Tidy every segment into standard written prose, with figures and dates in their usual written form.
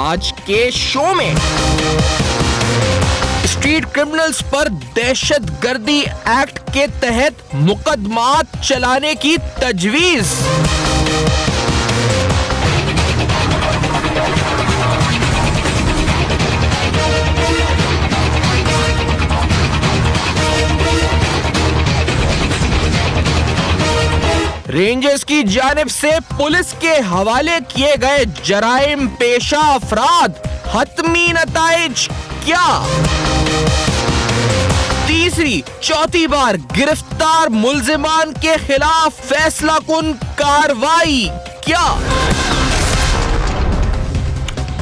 आज के शो में। स्ट्रीट क्रिमिनल्स पर दहशतगर्दी एक्ट के तहत मुकदमात चलाने की तजवीज। रेंजर्स की जानिब से पुलिस के हवाले किए गए जराइम पेशा अफराद हतमी नताइज क्या? तीसरी चौथी बार गिरफ्तार मुल्जिमान के खिलाफ फैसला कुन कार्रवाई क्या?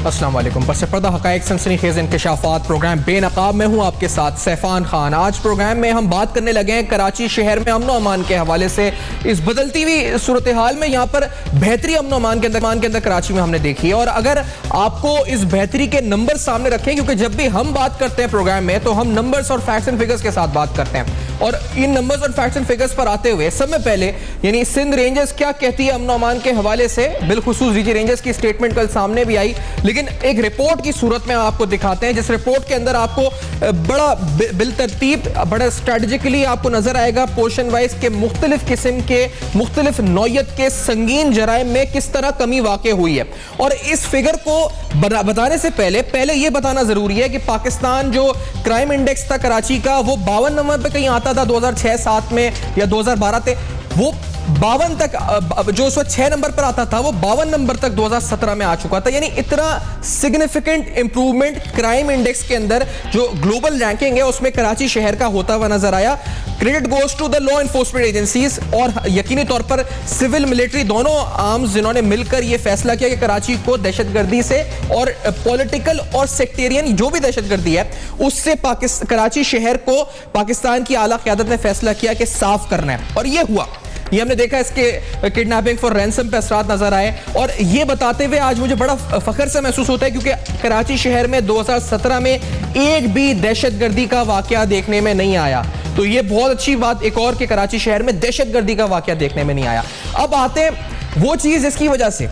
अस्सलाम वालेकुम। पस पर्दा हकायक सनसनीखेज इंकशाफात प्रोग्राम बेनकाब में हूँ आपके साथ सैफान खान। आज प्रोग्राम में हम बात करने लगे हैं कराची शहर में अमन अमान के हवाले से। इस बदलती हुई सूरत हाल में यहाँ पर बेहतरी अमन अमान के अंदर कराची में हमने देखी है। और अगर आपको इस बेहतरी के नंबर सामने रखें, क्योंकि जब भी हम बात करते हैं प्रोग्राम में तो हम नंबर्स और फैक्ट्स एंड फिगर्स के साथ बात करते हैं, और इन नंबर्स और फैक्ट्स एंड फिगर्स पर आते हुए सब में पहले यानी सिंध रेंजर्स क्या कहती है अमन अमान के हवाले से, बिलखुसूस डीजी रेंजर्स की स्टेटमेंट कल सामने भी आई, लेकिन एक रिपोर्ट की सूरत में आपको दिखाते हैं जिस रिपोर्ट के अंदर आपको बड़ा बिल तरतीब, बड़ा स्ट्रेटेजिकली आपको नजर आएगा पोर्शन वाइज के मुख्तलिफ किस्म के, मुख्तलिफ नौयत के संगीन जराइम में किस तरह कमी वाक़ई हुई है। और इस फिगर को बताने से पहले यह बताना जरूरी है कि पाकिस्तान जो क्राइम इंडेक्स था कराची का, वो 52 नंबर पे कहीं आता था 2006-07 में या 2012 थे, वो 52 तक, जो उस वक्त 6 नंबर पर आता था वो 52 नंबर तक 2017 में आ चुका था। यानी इतना सिग्निफिकेंट इंप्रूवमेंट क्राइम इंडेक्स के अंदर जो ग्लोबल रैंकिंग है उसमें कराची शहर का होता हुआ नजर आया। Credit goes to the law enforcement agencies और यकीनी तौर पर सिविल मिलिट्री दोनों आर्म्स जिन्होंने मिलकर यह फैसला किया कि कराची को दहशतगर्दी से और पॉलिटिकल और सेक्टेरियन जो भी दहशतगर्दी है उससे कराची शहर को पाकिस्तान की आला क़यादत ने फैसला किया कि साफ करना है, और यह हुआ। ये हमने देखा, इसके किडनैपिंग फॉर रैंसम पे असरात नजर आए। और ये बताते हुए आज मुझे बड़ा फख्र से महसूस होता है क्योंकि कराची शहर में 2017 में एक भी दहशतगर्दी का वाकया देखने में नहीं आया। तो ये बहुत अच्छी बात एक और कि कराची शहर में दहशतगर्दी का वाकया देखने में नहीं आया। अब आते हैं वो चीज जिसकी वजह से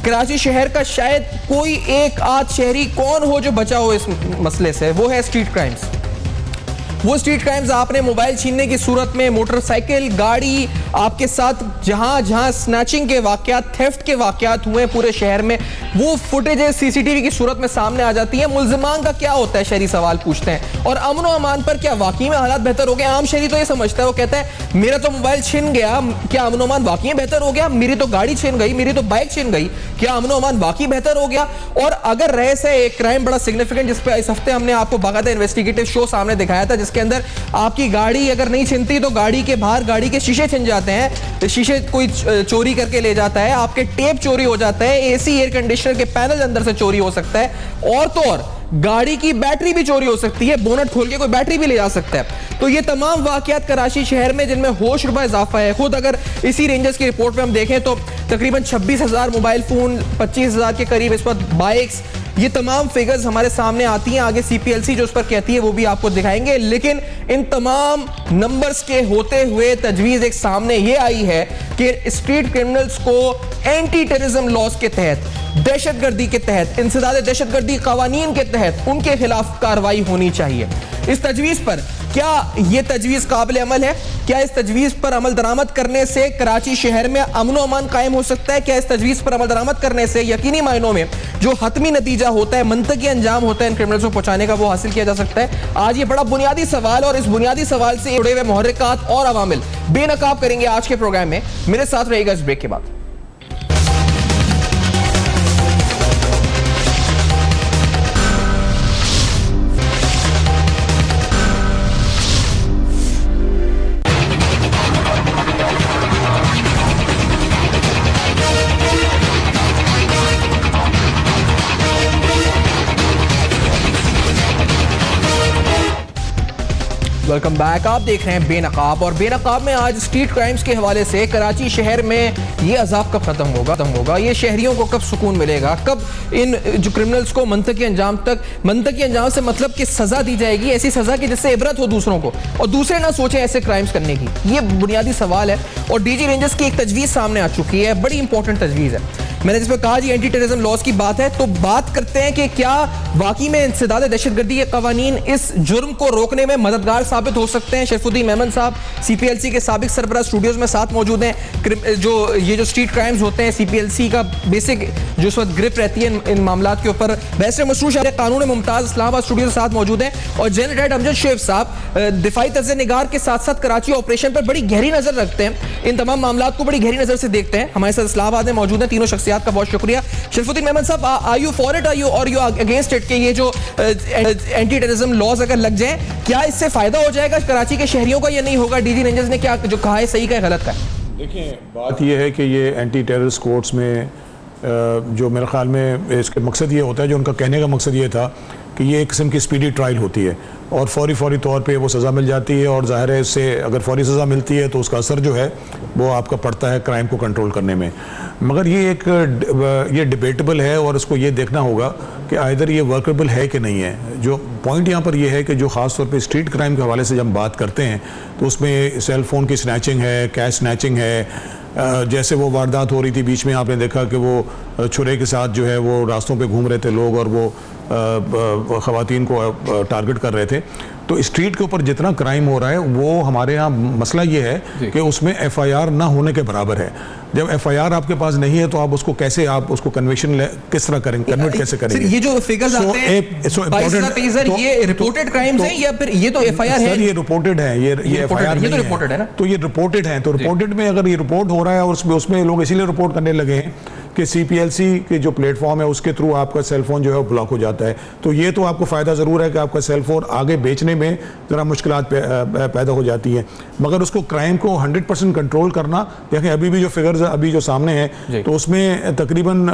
कराची शहर का शायद कोई एक आध शहरी कौन हो जो बचा हो इस मसले से, वो है स्ट्रीट क्राइम्स। वो स्ट्रीट क्राइम्स आपने मोबाइल छीनने की सूरत में, मोटरसाइकिल, गाड़ी, आपके साथ जहां जहां स्नैचिंग के वाकयात, थेफ्ट के वाकयात हुए पूरे शहर में, वो फुटेजेस सीसीटीवी की सूरत में सामने आ जाती है। मुल्जिमान का क्या होता है, शहरी सवाल पूछते हैं। और अमन और अमान पर क्या वाकई में हालात बेहतर हो गए? आम शहरी तो ये समझता है, वो कहता है मेरा तो मोबाइल छिन गया, क्या अमन और अमान वाकई बेहतर हो गया? मेरी तो गाड़ी छिन गई, मेरी तो बाइक छिन गई, क्या अमन और अमान वाकई बेहतर हो गया? और अगर रहे से एक क्राइम बड़ा सिग्निफिकेंट जिस पर इस हफ्ते हमने आपको बाकायदा इन्वेस्टिगेटिव शो सामने दिखाया था, जिसके अंदर आपकी गाड़ी अगर नहीं छिनती तो गाड़ी के बाहर गाड़ी के शीशे छिन जाते हैं, शीशे कोई चोरी करके ले जाता है, आपके टेप चोरी हो जाता है, एसी एयर कंडीशनर के पैनल अंदर से चोरी हो सकता है, और तो और गाड़ी की बैटरी भी चोरी हो सकती है, बोनट खोल के कोई बैटरी भी ले जा सकता है। तो ये तमाम वाकयात कराची शहर में जिनमें होश रुपा इजाफा है। खुद अगर इसी रेंजर्स की रिपोर्ट में हम देखें तो तकरीबन 26,000 मोबाइल फोन, 25,000 के करीब इस वक्त बाइक्स, ये तमाम फिगर्स हमारे सामने आती हैं। आगे सीपीएलसी जो उस पर कहती है वो भी आपको दिखाएंगे। लेकिन इन तमाम नंबर्स के होते हुए तजवीज एक सामने ये आई है कि स्ट्रीट क्रिमिनल्स को एंटी टेररिज्म लॉज के तहत, दहशतगर्दी के तहत, इंसदाद दहशतगर्दी कानून के तहत उनके खिलाफ कार्रवाई होनी चाहिए। इस तजवीज पर क्या यह तजवीज काबिल अमल है? क्या इस तजवीज पर अमल दरामद करने से कराची शहर में अमन व अमान कायम हो सकता है? क्या इस तजवीज पर अमल दरामद करने से यकीनी मायनों में जो हतमी नतीजा होता है, मंतकी अंजाम होता है इन क्रिमिनल्स को पहुंचाने का, वो हासिल किया जा सकता है? आज ये बड़ा बुनियादी सवाल, और इस बुनियादी सवाल से जुड़े हुए मुहर्रिकात और अवामिल बेनकाब करेंगे आज के प्रोग्राम में। मेरे साथ रहेगा इस ब्रेक के बाद। Welcome back. आप देख रहे हैं बेनकाब, और बेनकाब में आज स्ट्रीट क्राइम्स के हवाले से कराची शहर में ये अजाब कब खत्म होगा, ये शहरियों को कब सुकून मिलेगा, कब इन जो क्रिमिनल्स को मंतकी अंजाम से मतलब कि सजा दी जाएगी, ऐसी सजा की जिससे इबरत हो दूसरों को और दूसरे ना सोचें ऐसे क्राइम्स करने की। ये बुनियादी सवाल है और डीजी रेंजर्स की एक तजवीज़ सामने आ चुकी है, बड़ी इंपॉर्टेंट तजवीज़ है। मैंने जिस पर कहा जी एंटी टेररिज्म लॉज की बात है, तो बात करते हैं कि क्या वाकई में इंसदाद दहशतगर्दी के कवानीन इस जुर्म को रोकने में मददगार साबित हो सकते हैं। शरीफुद्दीन मेमन साहब CPLC के साबिक सरबराह स्टूडियोज में साथ मौजूद हैं। जो स्ट्रीट क्राइम्स होते हैं, CPLC का बेसिक जो इस वक्त ग्रिप रहती है इन मामलों के ऊपर, वैसे मशरूर शाह कानून मुमताज इस्लामाबाद स्टूडियो के साथ मौजूद हैं, और जनरल हेड अमजद शेख साहब दिफाई तर्ज़ निगार के साथ साथ कराची ऑपरेशन पर बड़ी गहरी नजर रखते हैं, इन तमाम मामलों को बड़ी गहरी नजर से देखते हैं। हमारे साथ इस्लामाबाद में मौजूद हैं तीनों शख्सियात का बहुत शुक्रिया। शरीफुद्दीन मेमन साहब, आर यू फॉर इट और यू अगेंस्ट इट कि ये जो एंटी टेररिज्म लॉज अगर लग जाए, क्या इससे फायदा हो जाएगा कराची के शहरियों का या नहीं होगा? डीजी रेंजर्स ने क्या जो कहा है, सही का गलत का? देखिए, बात यह है कि ये एंटी टेररिस्ट कोर्ट्स में जो मेरे ख्याल में इसके मकसद ये होता है, जो उनका कहने का मकसद ये था कि ये एक किस्म की स्पीडी ट्रायल होती है और फौरी तौर पे वो सज़ा मिल जाती है, और ज़ाहिर है इससे अगर फौरी सज़ा मिलती है तो उसका असर जो है वो आपका पड़ता है क्राइम को कंट्रोल करने में। मगर ये डिबेटेबल है और इसको ये देखना होगा कि आइदर ये वर्केबल है कि नहीं है। जो पॉइंट यहाँ पर ये है कि जो ख़ास तौर पे स्ट्रीट क्राइम के हवाले से जब हम बात करते हैं तो उसमें सेल फ़ोन की स्नैचिंग है, कैश स्नैचिंग है। जैसे वो वारदात हो रही थी बीच में, आपने देखा कि वो छुरे के साथ जो है वो रास्तों पे घूम रहे थे लोग और वो ख़वातीन को टारगेट कर रहे थे। तो स्ट्रीट के ऊपर जितना क्राइम हो रहा है वो हमारे यहाँ मसला ये है कि उसमें FIR ना होने के बराबर है। जब FIR आपके पास नहीं है तो आप उसको कैसे, आप उसको कन्विक्शन किस तरह करेंगे, कन्वर्ट कैसे करेंगे? ये जो फिगर्स आते हैं ये रिपोर्टेड क्राइम्स हैं या फिर ये तो FIR है? सर ये रिपोर्टेड है, ये FIR नहीं है, रिपोर्टेड है ना? तो ये रिपोर्टेड है, तो रिपोर्टेड में अगर ये रिपोर्ट हो रहा है और उसमें लोग इसीलिए रिपोर्ट करने लगे हैं कि CPLC के जो प्लेटफॉर्म है उसके थ्रू आपका सेलफोन जो है वो ब्लॉक हो जाता है। तो ये तो आपको फ़ायदा ज़रूर है कि आपका सेलफोन आगे बेचने में ज़रा मुश्किलात पैदा हो जाती है, मगर उसको क्राइम को 100% कंट्रोल करना, देखें अभी भी जो फिगर्स अभी जो सामने हैं तो उसमें तकरीबन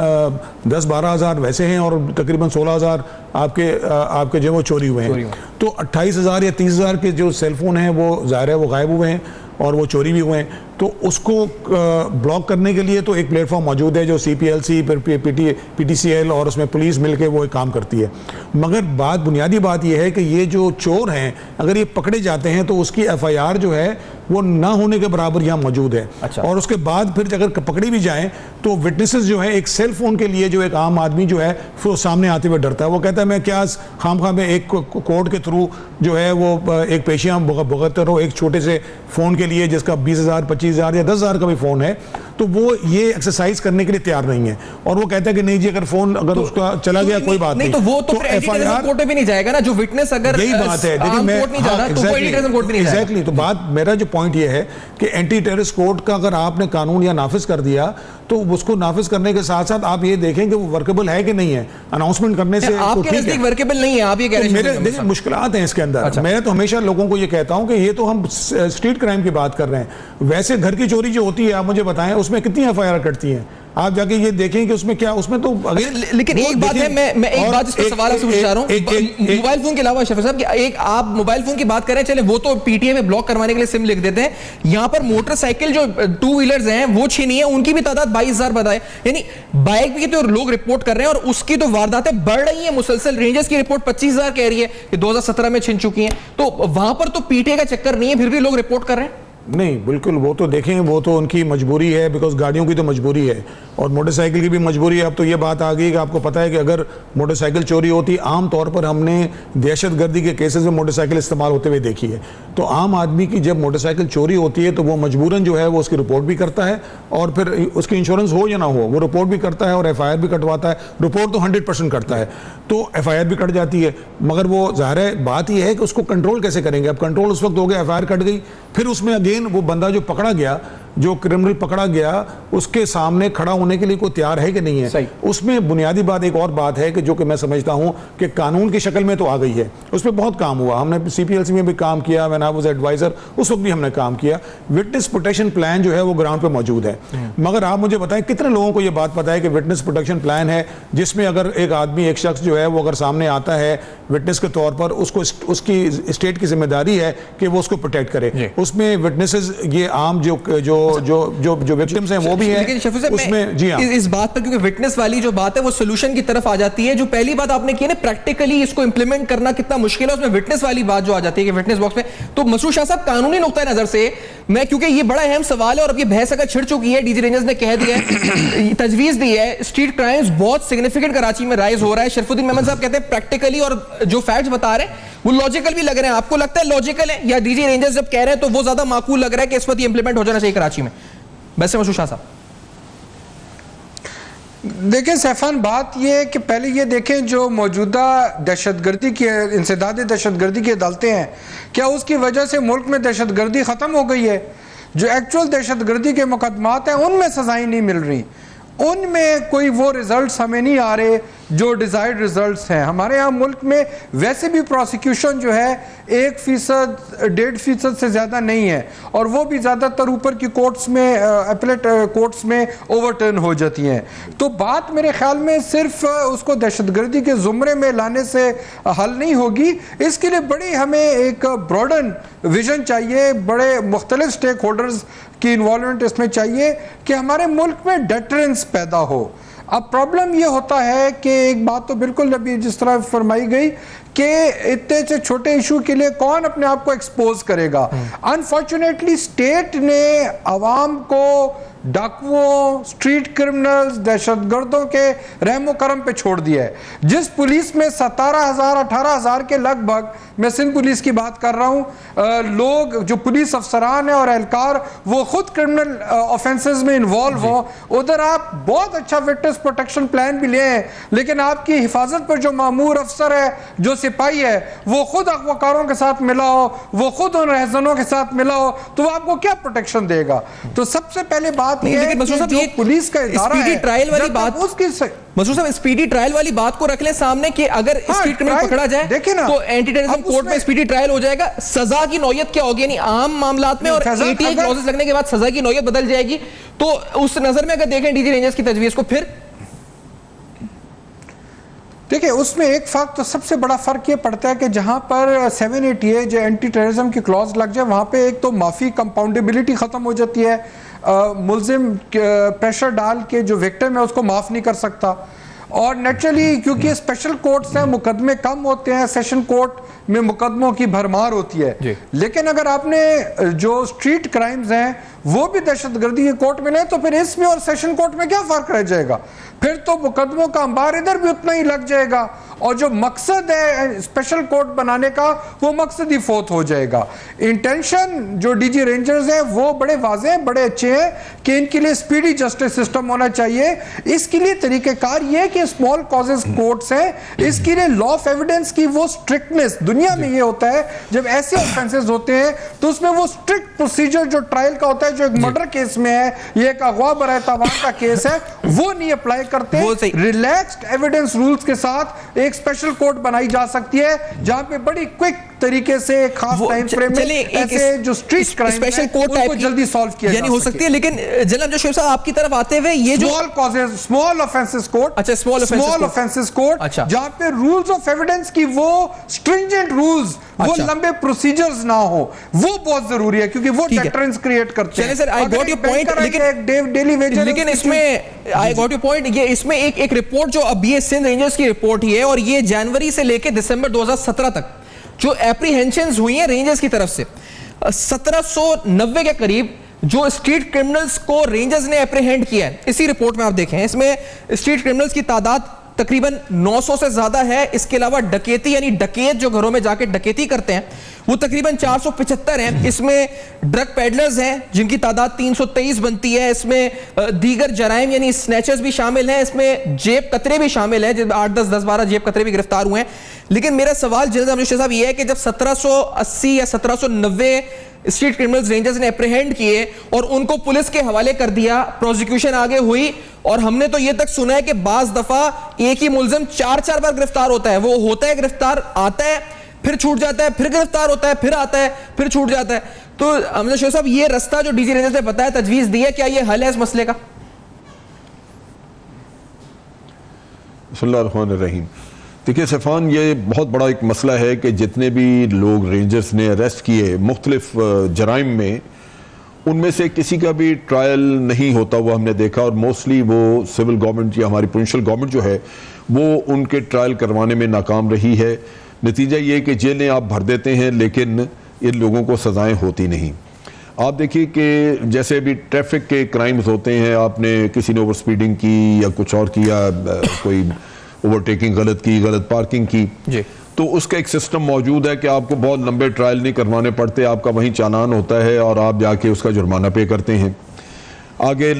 10-12 हज़ार वैसे हैं और तकरीबन 16 हज़ार आपके जो वो चोरी हुए हैं। तो 28 हज़ार या 30 हज़ार के जो सेलफोन हैं वो ज़ाहिर है वो गायब हुए हैं और वो चोरी भी हुए हैं। तो उसको ब्लॉक करने के लिए तो एक प्लेटफॉर्म मौजूद है जो CPLC फिर PTCL और उसमें पुलिस मिलके वो एक काम करती है। मगर बुनियादी बात यह है कि ये जो चोर हैं अगर ये पकड़े जाते हैं तो उसकी FIR जो है वो ना होने के बराबर यहाँ मौजूद है। अच्छा। और उसके बाद फिर अगर पकड़ी भी जाएं तो विटनेसेस जो है एक सेल फोन के लिए जो एक आम आदमी जो है वो सामने आते हुए डरता है, वो कहता है मैं क्या खामखा में एक कोर्ट के थ्रू जो है वो एक पेशियां भुगतते रहो एक छोटे से फ़ोन के लिए जिसका 20,000 25,000 या 10,000 का भी फ़ोन है, तो वो ये एक्सरसाइज करने के लिए तैयार नहीं है। और वो कहता है कि नहीं जी अगर फोन अगर उसका चला गया कोई बात नहीं, तो वो तो FIR कोर्ट में भी नहीं जाएगा ना, जो विटनेस अगर यही बात है। देखिए मैं एग्जैक्टली तो बात मेरा जो पॉइंट ये है कि एंटी टेररिस्ट कोड का अगर आपने कानून या नाफिज कर दिया तो उसको नाफिज करने के साथ साथ आप ये देखें कि वो वर्केबल है कि नहीं है। अनाउंसमेंट करने से आपके नजदीक वर्केबल नहीं है, आप ये कह रहे हैं? मेरे देखिए मुश्किलात हैं इसके अंदर। मैं तो हमेशा लोगों को ये कहता हूं कि ये तो हम स्ट्रीट क्राइम की बात कर रहे हैं, वैसे घर की चोरी जो होती है आप मुझे बताएं उसमें कितनी FIR कटती हैं? आप जाके ये देखें कि उसमें क्या, उसमें तो लेकिन एक बात है, मैं एक बात इस पर सवाल आपसे पूछ रहा हूं, मोबाइल फोन के अलावा शफी साहब, एक आप मोबाइल फोन की बात करें, चले वो तो PTA में ब्लॉक करवाने के लिए सिम लिख देते हैं, यहां पर मोटरसाइकिल जो 2 व्हीलर्स हैं वो छीनी है, उनकी भी तादाद 22,000 बताए, यानी बाइक भी तो लोग रिपोर्ट कर रहे हैं और उसकी तो वारदातें बढ़ रही है मुसलसल। रेंजर्स की रिपोर्ट 25,000 कह रही है कि 2017 में छिन चुकी हैं, तो वहां पर तो PTA का चक्कर नहीं है, फिर भी लोग रिपोर्ट कर रहे हैं। नहीं बिल्कुल, वो तो देखें वो तो उनकी मजबूरी है, बिकॉज गाड़ियों की तो मजबूरी है और मोटरसाइकिल की भी मजबूरी है। अब तो ये बात आ गई कि आपको पता है कि अगर मोटरसाइकिल चोरी होती, आम तौर पर हमने दहशतगर्दी के केसेस में मोटरसाइकिल इस्तेमाल होते हुए देखी है, तो आम आदमी की जब मोटरसाइकिल चोरी होती है तो वो मजबूरन जो है वो उसकी रिपोर्ट भी करता है और फिर उसकी इंश्योरेंस हो या ना हो वो रिपोर्ट भी करता है और FIR भी कटवाता है। रिपोर्ट तो 100% करता है तो FIR भी कट जाती है, मगर वो ज़ाहिर है बात यह है कि उसको कंट्रोल कैसे करेंगे। अब कंट्रोल उस वक्त हो गया, FIR कट गई, फिर उसमें अगेन वो बंदा जो पकड़ा गया, जो क्रिमिनल पकड़ा गया, उसके सामने खड़ा होने के लिए कोई तैयार है कि नहीं है। उसमें बुनियादी बात एक और बात है कि जो कि मैं समझता हूं कि कानून की शक्ल में तो आ गई है, उस पर बहुत काम हुआ, हमने CPLC में भी काम किया, व्हेन आई वाज एडवाइजर उस वक्त भी हमने काम किया। विटनेस प्रोटेक्शन प्लान जो है वो ग्राउंड पे मौजूद है, मगर आप मुझे बताएं कितने लोगों को ये बात पता है कि विटनेस प्रोटेक्शन प्लान है जिसमें अगर एक आदमी, एक शख्स जो है वो अगर सामने आता है विटनेस के तौर पर, उसको उसकी स्टेट की जिम्मेदारी है कि वो उसको प्रोटेक्ट करे। उसमें विटनेसेस ये आम जो जो विक्टिम्स हैं वो भी हैं। लेकिन शफी साहब, उसमें जी हाँ, इस बात पर, क्योंकि विटनेस वाली जो बात है वो सोल्यूशन की तरफ आ जाती है। जो पहली बात आपने की ना, प्रैक्टिकली इसको इंप्लीमेंट करना कितना मुश्किल है, उसमें विटनेस वाली बात जो आ जाती है कि विटनेस बॉक्स में, तो मसरूर शाह साहब कानूनी नुक्ता नजर से मैं, क्योंकि ये बड़ा अहम सवाल है और अब ये बहस अगर छिड़ चुकी है, डीजी रेंजर्स ने कह दिया है, तजवीज दी है, स्ट्रीट क्राइम्स बहुत सिग्निफिकेंट कराची में राइज हो रहा है। शरफुद्दीन मेमन साहब कहते हैं प्रैक्टिकली और जो फैक्ट्स बता रहे हैं वो लॉजिकल भी लग रहे हैं। आपको लगता है लॉजिकल है, या डीजी रेंजर्स जब कह रहे हैं तो वो ज्यादा माकूल लग रहा है कि इस वक्त इंप्लीमेंट हो जाना चाहिए कराची में? वैसे मसरूर शाह साहब देखें सैफान, बात यह है कि पहले ये देखें जो मौजूदा दहशतगर्दी की इंसदाद दहशतगर्दी की अदालतें हैं, क्या उसकी वजह से मुल्क में दहशतगर्दी ख़त्म हो गई है? जो एक्चुअल दहशतगर्दी के मुकदमात हैं उनमें सजाएं नहीं मिल रही, उनमें कोई वो रिजल्ट्स हमें नहीं आ रहे जो डिजायर्ड रिजल्ट्स हैं। हमारे यहाँ मुल्क में वैसे भी प्रोसिक्यूशन जो है 1%, 1.5% से ज़्यादा नहीं है, और वो भी ज़्यादातर ऊपर की कोर्ट्स में, अपीलेट कोर्ट्स में ओवरटर्न हो जाती हैं। तो बात मेरे ख्याल में सिर्फ उसको दहशतगर्दी के ज़ुमरे में लाने से हल नहीं होगी। इसके लिए बड़ी हमें एक ब्रॉडन विजन चाहिए, बड़े मुख्तलिफ स्टेक होल्डर्स की इन्वॉल्वमेंट इसमें चाहिए कि हमारे मुल्क में डेटरेंस पैदा हो। अब प्रॉब्लम ये होता है कि एक बात तो बिल्कुल अभी जिस तरह फरमाई गई कि इतने से छोटे इशू के लिए कौन अपने आप को एक्सपोज करेगा। अनफॉर्चुनेटली स्टेट ने आवाम को डाकुओं, स्ट्रीट क्रिमिनल्स, दहशतगर्दों के रहमो करम पे छोड़ दिया है। जिस पुलिस में 17,000 18,000 के लगभग, मैं सिंध पुलिस की बात कर रहा हूँ, लोग जो पुलिस अफसरान हैं और एहलकार वो खुद क्रिमिनल ऑफेंसेस में इन्वॉल्व हो, उधर आप बहुत अच्छा विटनेस प्रोटेक्शन प्लान भी ले हैं, लेकिन आपकी हिफाजत पर जो मामूर अफसर है, जो सिपाही है, वो खुद अगवाकारों के साथ मिला हो, वो खुद उन रहजनों के साथ मिला हो, तो वो आपको क्या प्रोटेक्शन देगा? तो सबसे पहले बात पुलिस का स्पीडी ट्रायल वाली बात, मसरूर साहब स्पीडी ट्रायल वाली बात को रख लें सामने कि अगर स्ट्रीट क्रिमिनल पकड़ा जाए तो एंटी टेररिज्म कोर्ट में स्पीडी ट्रायल हो जाएगा, सजा की नौयत क्या होगी? यानी आम मामलात में और एटीआई क्लॉजेस लगने के बाद सजा की नौयत बदल जाएगी। तो उस नजर में अगर देखें डीजी रेंजर्स की तजवीज को, फिर देखिए उसमें एक फर्क, तो सबसे बड़ा फर्क ये पड़ता है कि जहां पर 780A जो एंटी टेररिज्म की क्लॉज लग जाए, वहां पे एक तो माफी कंपाउंडेबिलिटी खत्म हो जाती है, मुल्जिम प्रेशर डाल के जो विक्टिम है उसको माफ नहीं कर सकता, और नेचुरली क्योंकि स्पेशल कोर्ट्स हैं मुकदमे कम होते हैं, सेशन कोर्ट में मुकदमों की भरमार होती है। लेकिन अगर आपने जो स्ट्रीट क्राइम्स हैं वो भी दहशतगर्दी के कोर्ट में ले, तो फिर इसमें और सेशन कोर्ट में क्या फर्क रह जाएगा? फिर तो मुकदमों का अंबार इधर भी उतना ही लग जाएगा, और जो मकसद है स्पेशल कोर्ट बनाने का वो मकसद ही फोत हो जाएगा। इंटेंशन जो डीजी रेंजर्स है वो बड़े वाज़ेह हैं, बड़े अच्छे हैं कि इनके लिए स्पीडी जस्टिस सिस्टम होना चाहिए। इसके लिए तरीकेकार ये कि स्मॉल कॉजेस कोर्ट्स हैं, इसके लिए लॉ ऑफ एविडेंस की वो स्ट्रिक्टनेस, दुनिया में ये होता है जब ऐसे ऑफेंसेस होते हैं तो उसमें वो स्ट्रिक्ट प्रोसीजर जो ट्रायल का होता है, जो एक मर्डर केस में है, ये एक अगवा बराए तावान का केस है, वो नहीं अप्लाई करते। रिलैक्स्ड एविडेंस रूल्स के साथ एक स्पेशल कोर्ट बनाई जा सकती है जहां पे बड़ी क्विक तरीके से खास टाइम फ्रेम में ऐसे जो street crime special court type जल्दी सॉल्व किया यानी हो सकती है। लेकिन जनाब जोशेफ साहब आपकी तरफ आते हुए ये जो small causes, small offences court, अच्छा स्मॉल ऑफेंसेस कोर्ट, जहां पे रूल्स ऑफ एविडेंस की वो स्ट्रिंजेंट रूल्स, वो लंबे प्रोसीजर्स ना हो, वो बहुत जरूरी है क्योंकि वो डेटरेंस क्रिएट करते हैं। Sir I got your point, लेकिन इसमें आई गॉट योर पॉइंट, ये इसमें एक रिपोर्ट जो अभी ये सिंध रेंजर्स की रिपोर्ट ही है, और ये जनवरी से लेकर दिसंबर 2017 तक जो एप्रीहेंशंस हुई हैं रेंजर्स की तरफ से 1790 के करीब जो स्ट्रीट क्रिमिनल्स को रेंजर्स ने एप्रीहेंड किया है। इसी रिपोर्ट में आप देखें, इसमें स्ट्रीट क्रिमिनल्स की तादाद तकरीबन 900 से ज्यादा है। इसके अलावा डकैती यानी डकैत जो घरों में जाके डकैती करते हैं वो तकरीबन 475 हैं। इसमें ड्रग पेडलर्स हैं जिनकी तादाद 323 बनती है। इसमें दीगर जराइम यानी स्नैचर्स भी शामिल हैं। इसमें जेब कतरे भी शामिल हैं, 8, 10, 12 जेब कतरे भी गिरफ्तार हुए हैं। लेकिन मेरा सवाल जल्द अमृतसर साहब ये है कि जब 1780 या 1790 स्ट्रीट क्रिमिनल्स रेंजर्स ने एप्रीहेंड किए और उनको पुलिस के हवाले कर दिया, प्रोसिक्यूशन आगे हुई, और हमने तो ये तक सुना है कि बाज दफा एक ही मुल्जिम 4-4 बार गिरफ्तार होता है। वो होता है गिरफ्तार, आता है, फिर छूट जाता है, फिर गिरफ्तार होता है, फिर आता है, फिर छूट जाता है। तो अमृतसर साहब ये रास्ता जो डीजी रेंजर्स ने बताया, तजवीज दी है, क्या ये हल है इस मसले का? बिस्मिल्लाहिर्रहमानिर्रहीम। देखिए सफ़ान, ये बहुत बड़ा एक मसला है कि जितने भी लोग रेंजर्स ने अरेस्ट किए मुख्तलिफ जराइम में, उनमें से किसी का भी ट्रायल नहीं होता हुआ हमने देखा, और मोस्टली वो सिविल गवर्नमेंट या हमारी प्रोविंशियल गवर्नमेंट जो है वो उनके ट्रायल करवाने में नाकाम रही है। नतीजा ये कि जेलें आप भर देते हैं लेकिन इन लोगों को सजाएं होती नहीं। आप देखिए कि जैसे अभी ट्रैफिक के क्राइम्स होते हैं, आपने किसी ने ओवर स्पीडिंग की या कुछ और किया, कोई ओवरटेकिंग गलत की, गलत पार्किंग की जी, तो उसका एक सिस्टम मौजूद है कि आपको बहुत लंबे ट्रायल नहीं करवाने पड़ते, आपका वहीं चालान होता है और आप जाके उसका जुर्माना पे करते हैं। आगे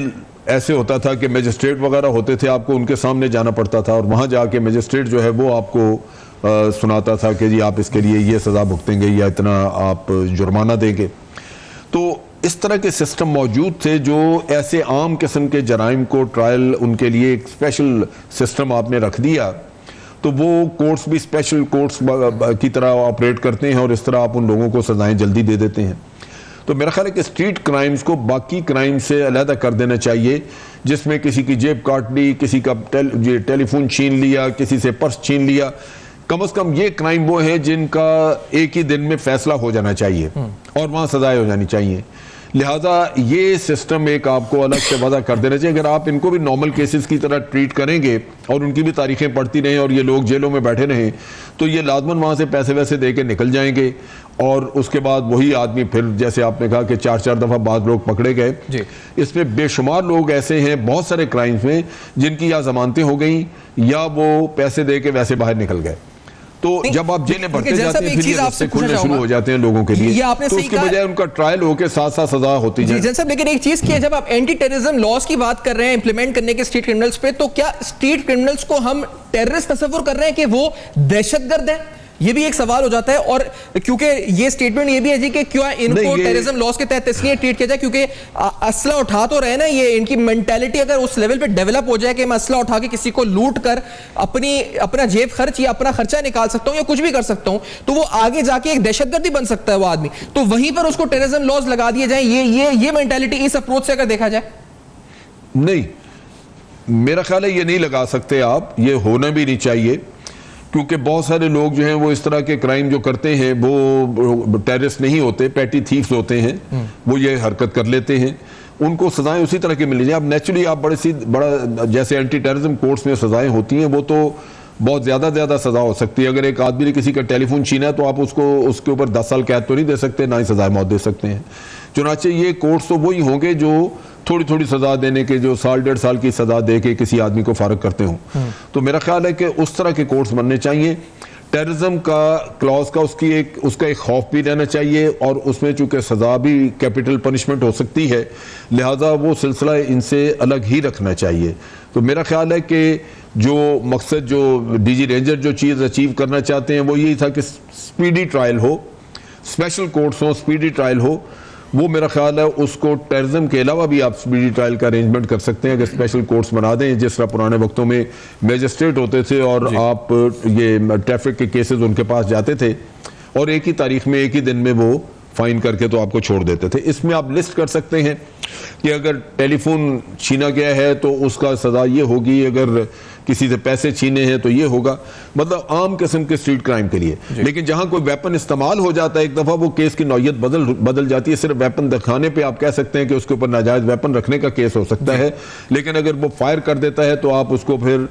ऐसे होता था कि मजिस्ट्रेट वगैरह होते थे, आपको उनके सामने जाना पड़ता था और वहाँ जाके मजिस्ट्रेट जो है वो आपको सुनाता था कि जी आप इसके लिए ये सज़ा भुगतेंगे या इतना आप जुर्माना देंगे। तो इस तरह के सिस्टम मौजूद थे जो ऐसे आम किस्म के जराइम को ट्रायल उनके लिए एक स्पेशल सिस्टम आपने रख दिया, तो वो कोर्ट्स भी स्पेशल कोर्ट्स की तरह ऑपरेट करते हैं और इस तरह आप उन लोगों को सजाएं जल्दी दे देते हैं। तो मेरा ख्याल है कि स्ट्रीट क्राइम्स को बाकी क्राइम से अलहदा कर देना चाहिए, जिसमें किसी की जेब काट ली, किसी का टेलीफोन छीन लिया, किसी से पर्स छीन लिया। कम से कम ये क्राइम वो है जिनका एक ही दिन में फैसला हो जाना चाहिए और वहां सजाएं हो जानी चाहिए। लिहाजा ये सिस्टम एक आपको अलग से वादा कर देना चाहिए। अगर आप इनको भी नॉर्मल केसेस की तरह ट्रीट करेंगे और उनकी भी तारीखें पढ़ती रहें और ये लोग जेलों में बैठे रहें, तो ये लाजमन वहां से पैसे वैसे दे के निकल जाएंगे और उसके बाद वही आदमी फिर, जैसे आपने कहा कि 4-4 दफा बाद लोग पकड़े गए, इसमें बेशुमार लोग ऐसे हैं बहुत सारे क्राइम्स में जिनकी या जमानतें हो गई या वो पैसे दे के वैसे बाहर निकल गए। तो जब आप जेलें भरते जाते हैं फिर ये रास्ते खुलने शुरू हो जाते हैं लोगों के लिए, ये आपने तो उसके बजाय उनका ट्रायल होकर साथ साथ सजा होती है। जी साहब, लेकिन एक चीज की है, जब आप एंटी टेररिज्म लॉज की बात कर रहे हैं इंप्लीमेंट करने के स्ट्रीट क्रिमिनल्स पे, तो क्या स्ट्रीट क्रिमिनल्स को हम टेररिस्ट तस्वुर कर रहे हैं कि वो दहशतगर्द है? ये भी एक सवाल हो जाता है। और क्योंकि ये स्टेटमेंट ये भी है जी कि क्यों इनको टेररिज्म लॉस के तहत इसलिए ट्रीट किया जाए क्योंकि असला उठा तो रहे ना, ये इनकी मेंटालिटी अगर उस लेवल पे डेवलप हो जाए कि मैं असला उठा के किसी को लूट कर अपना जेब खर्च या अपना खर्चा निकाल सकता हूं या कुछ भी कर सकता हूं, तो वो आगे जाके एक दहशतगर्दी बन सकता है वो आदमी। तो वहीं पर उसको टेररिज्म लॉस लगा दिए जाए, ये मेंटालिटी इस अप्रोच से अगर देखा जाए? नहीं, मेरा ख्याल है ये नहीं लगा सकते आप, ये होना भी नहीं चाहिए, क्योंकि बहुत सारे लोग जो हैं वो इस तरह के क्राइम जो करते हैं वो टेररिस्ट नहीं होते, पैटी थीफ्स होते हैं, वो ये हरकत कर लेते हैं, उनको सजाएं उसी तरह की मिलनी चाहिए। अब नेचुरली आप बड़ा जैसे एंटी टेररिज्म कोर्ट्स में सजाएं होती हैं, वो तो बहुत ज़्यादा सजा हो सकती है। अगर एक आदमी ने किसी का टेलीफोन छीना है तो आप उसके ऊपर 10 साल कैद तो नहीं दे सकते, ना ही सजाए मौत दे सकते हैं। चुनाचे ये कोर्ट्स तो वही होंगे जो थोड़ी सजा देने के, जो 1.5 साल की सजा दे के किसी आदमी को फारग करते हों। तो मेरा ख्याल है कि उस तरह के कोर्ट्स बनने चाहिए। टेररिज्म का क्लॉज का उसका एक खौफ भी रहना चाहिए और उसमें चूंकि सजा भी कैपिटल पनिशमेंट हो सकती है, लिहाजा वो सिलसिला इनसे अलग ही रखना चाहिए। तो मेरा ख्याल है कि जो मकसद जो डीजी रेंजर जो चीज़ अचीव करना चाहते हैं वो यही था कि स्पीडी ट्रायल हो, स्पेशल कोर्ट्स हो, स्पीडी ट्रायल हो। वो मेरा ख्याल है उसको टेररिज्म के अलावा भी आप स्पीडी ट्रायल का अरेंजमेंट कर सकते हैं अगर स्पेशल कोर्ट्स बना दें, जिस तरह पुराने वक्तों में मैजिस्ट्रेट होते थे और आप ये ट्रैफिक के केसेस उनके पास जाते थे और एक ही तारीख में एक ही दिन में वो फाइन करके तो आपको छोड़ देते थे। इसमें आप लिस्ट कर सकते हैं कि अगर टेलीफोन छीना गया है तो उसका सजा ये होगी, अगर किसी से पैसे छीने हैं तो ये होगा, मतलब आम किस्म के स्ट्रीट क्राइम के लिए। लेकिन जहां कोई वेपन इस्तेमाल हो जाता है एक दफा वो केस की नौयत बदल जाती है। सिर्फ वेपन दिखाने पे आप कह सकते हैं कि उसके ऊपर नाजायज वेपन रखने का केस हो सकता है, लेकिन अगर वो फायर कर देता है तो आप उसको फिर